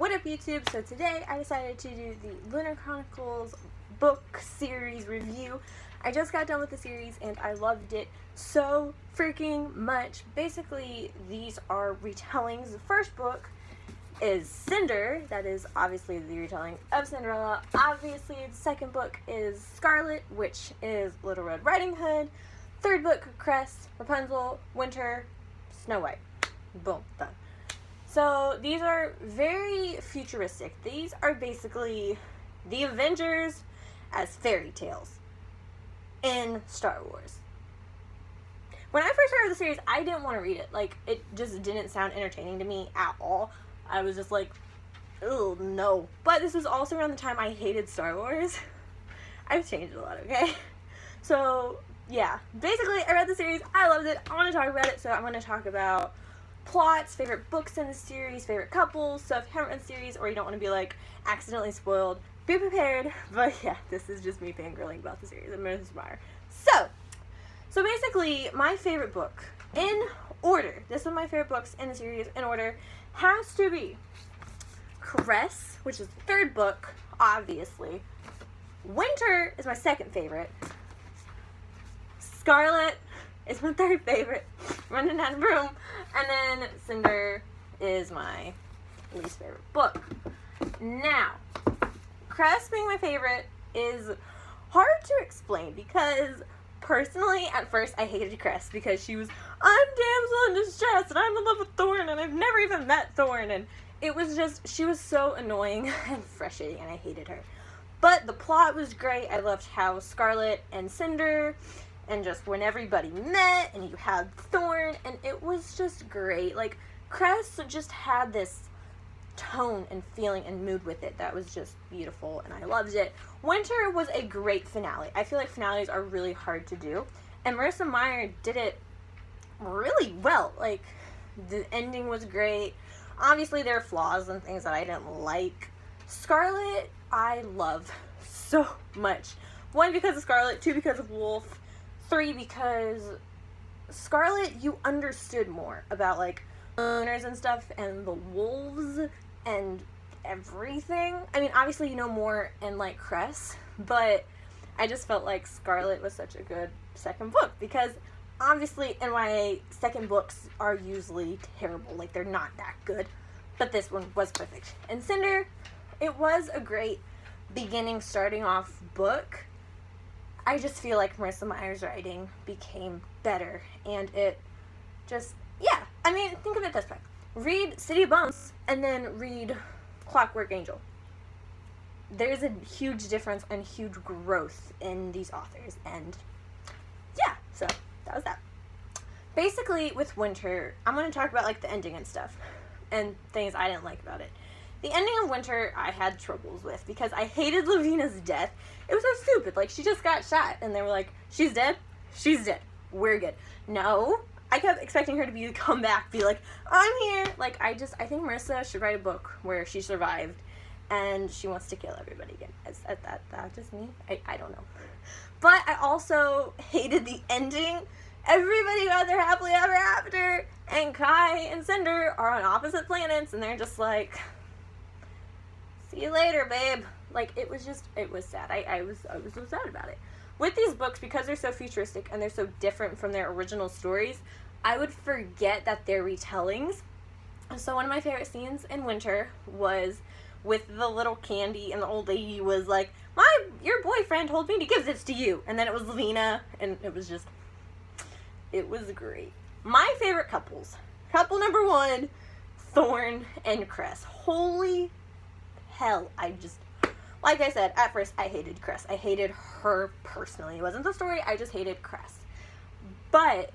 What up, YouTube? So today I decided to do the Lunar Chronicles book series review. I just got done with the series and I loved it so freaking much. Basically, these are retellings. The first book is Cinder, that is obviously the retelling of Cinderella. Obviously, the second book is Scarlet, which is Little Red Riding Hood. Third book, Cress, Rapunzel, Winter, Snow White. Boom, done. So these are very futuristic. These are basically the Avengers as fairy tales in Star Wars. When I first heard of the series, I didn't want to read it. Like, it just didn't sound entertaining to me at all. I was just like, oh no. But this was also around the time I hated Star Wars. I've changed a lot, okay? So, yeah. Basically, I read the series. I loved it. I want to talk about it, so I'm going to talk about plots, favorite books in the series, favorite couples. So if you haven't read the series or you don't want to be like accidentally spoiled, be prepared. But yeah, this is just me fangirling about the series. I'm Mrs. Meyer. So basically, my favorite book in order, this is my favorite books in the series in order, has to be Cress, which is the third book, obviously. Winter is my second favorite. Scarlet is my third favorite. Running out of room. And then Cinder is my least favorite book. Now, Cress being my favorite is hard to explain because personally, at first, I hated Cress because she was, I'm damsel in distress and I'm in love with Thorn and I've never even met Thorn, and it was just, she was so annoying and frustrating and I hated her. But the plot was great. I loved how Scarlet and Cinder and just when everybody met and you had Thorn, and it was just great. Like, Cress just had this tone and feeling and mood with it that was just beautiful, and I loved it. Winter was a great finale. I feel like finales are really hard to do, and Marissa Meyer did it really well. Like, the ending was great. Obviously, there are flaws and things that I didn't like. Scarlet, I love so much. 1, because of Scarlet. 2, because of Wolf. 3, because Scarlet, you understood more about, like, owners and stuff, and the wolves, and everything. I mean, obviously you know more in, like, Cress, but I just felt like Scarlet was such a good second book, because obviously NYA second books are usually terrible. Like, they're not that good, but this one was perfect. And Cinder, it was a great beginning, starting off book. I just feel like Marissa Meyer's writing became better, and it just, yeah. I mean, think of it this way. Read City of Bones, and then read Clockwork Angel. There's a huge difference and huge growth in these authors, and yeah, so that was that. Basically, with Winter, I'm going to talk about, like, the ending and stuff, and things I didn't like about it. The ending of Winter, I had troubles with, because I hated Lavina's death. It was so stupid. Like, she just got shot, and they were like, she's dead? She's dead. We're good. No. I kept expecting her to come back, be like, I'm here. Like, I think Marissa should write a book where she survived, and she wants to kill everybody again. Is that just me? I don't know. But I also hated the ending. Everybody got their happily ever after, and Kai and Cinder are on opposite planets, and they're just like, see you later, babe. Like, it was sad. I was so sad about it. With these books, because they're so futuristic and they're so different from their original stories, I would forget that they're retellings. So one of my favorite scenes in Winter was with the little Candy, and the old lady was like, your boyfriend told me to give this to you. And then it was Lavina, and it was great. My favorite couples. Couple number 1, Thorn and Cress. Holy hell, like I said, at first I hated Cress. I hated her personally. It wasn't the story, I just hated Cress. But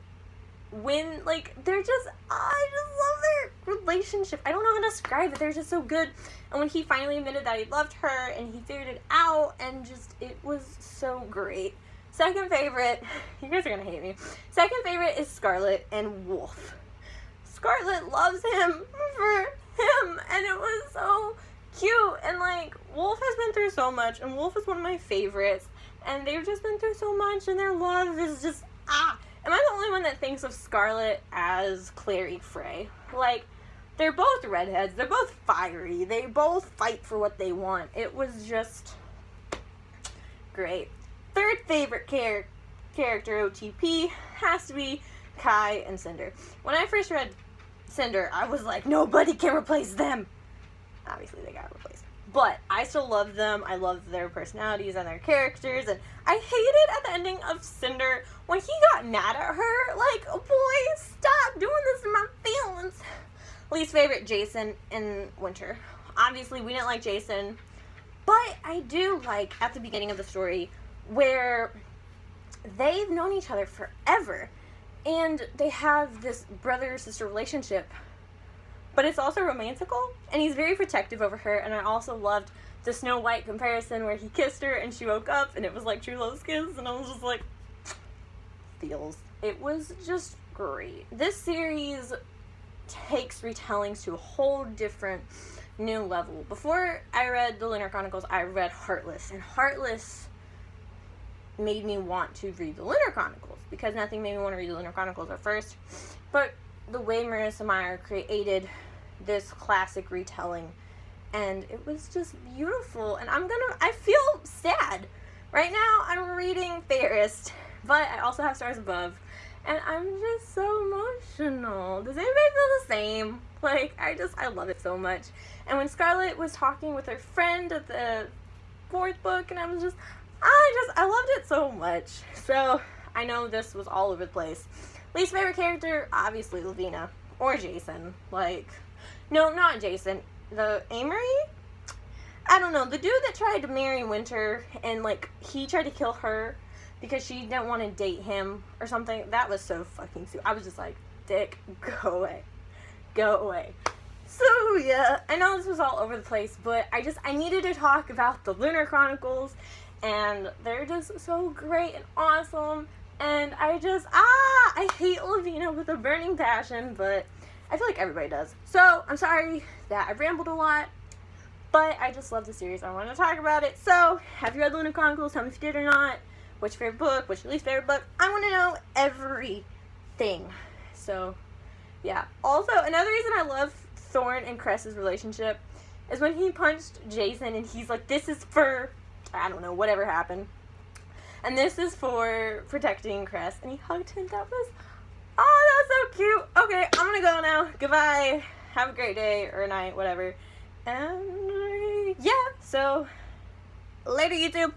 when, like, I just love their relationship. I don't know how to describe it. They're just so good. And when he finally admitted that he loved her and he figured it out, and just, it was so great. Second favorite, you guys are gonna hate me. Second favorite is Scarlet and Wolf. Scarlet loves him for him, and it was so cute. And, like, Wolf has been through so much, and Wolf is one of my favorites, and they've just been through so much, and their love is just, Am I the only one that thinks of Scarlet as Clary Frey? Like, they're both redheads. They're both fiery. They both fight for what they want. It was just great. Third favorite character OTP has to be Kai and Cinder. When I first read Cinder, I was like, nobody can replace them. Obviously, they got replaced. But I still love them. I love their personalities and their characters. And I hated at the ending of Cinder when he got mad at her. Like, oh boy, stop doing this to my feelings. Least favorite, Jason and Winter. Obviously, we didn't like Jason. But I do like, at the beginning of the story, where they've known each other forever. And they have this brother-sister relationship. But it's also romantical, and he's very protective over her, and I also loved the Snow White comparison where he kissed her and she woke up and it was like true love's kiss, and I was just like, feels. It was just great. This series takes retellings to a whole different new level. Before I read the Lunar Chronicles, I read Heartless, and Heartless made me want to read the Lunar Chronicles, because nothing made me want to read the Lunar Chronicles at first, but the way Marissa Meyer created this classic retelling, and it was just beautiful. And I feel sad right now. I'm reading Fairest, but I also have Stars Above, and I'm just so emotional. Does anybody feel the same? Like, I love it so much. And when Scarlett was talking with her friend at the 4th book, and I loved it so much. So I know this was all over the place. Least favorite character, obviously Lavina. Or Jason. Like, no, not Jason. The Amory? I don't know. The dude that tried to marry Winter and, like, he tried to kill her because she didn't want to date him or something. That was so fucking stupid. I was just like, dick, go away. Go away. So, yeah. I know this was all over the place, but I needed to talk about the Lunar Chronicles, and they're just so great and awesome. And I hate Lavina with a burning passion, but I feel like everybody does. So, I'm sorry that I rambled a lot, but I just love the series. I want to talk about it. So, have you read Lunar Chronicles? Tell me if you did or not. What's your favorite book? What's your least favorite book? I want to know everything. So, yeah. Also, another reason I love Thorne and Cress's relationship is when he punched Jason and he's like, this is for, I don't know, whatever happened. And this is for protecting Cress. And he hugged him. That was so cute. Okay, I'm gonna go now. Goodbye. Have a great day or night, whatever. And yeah, so later, YouTube.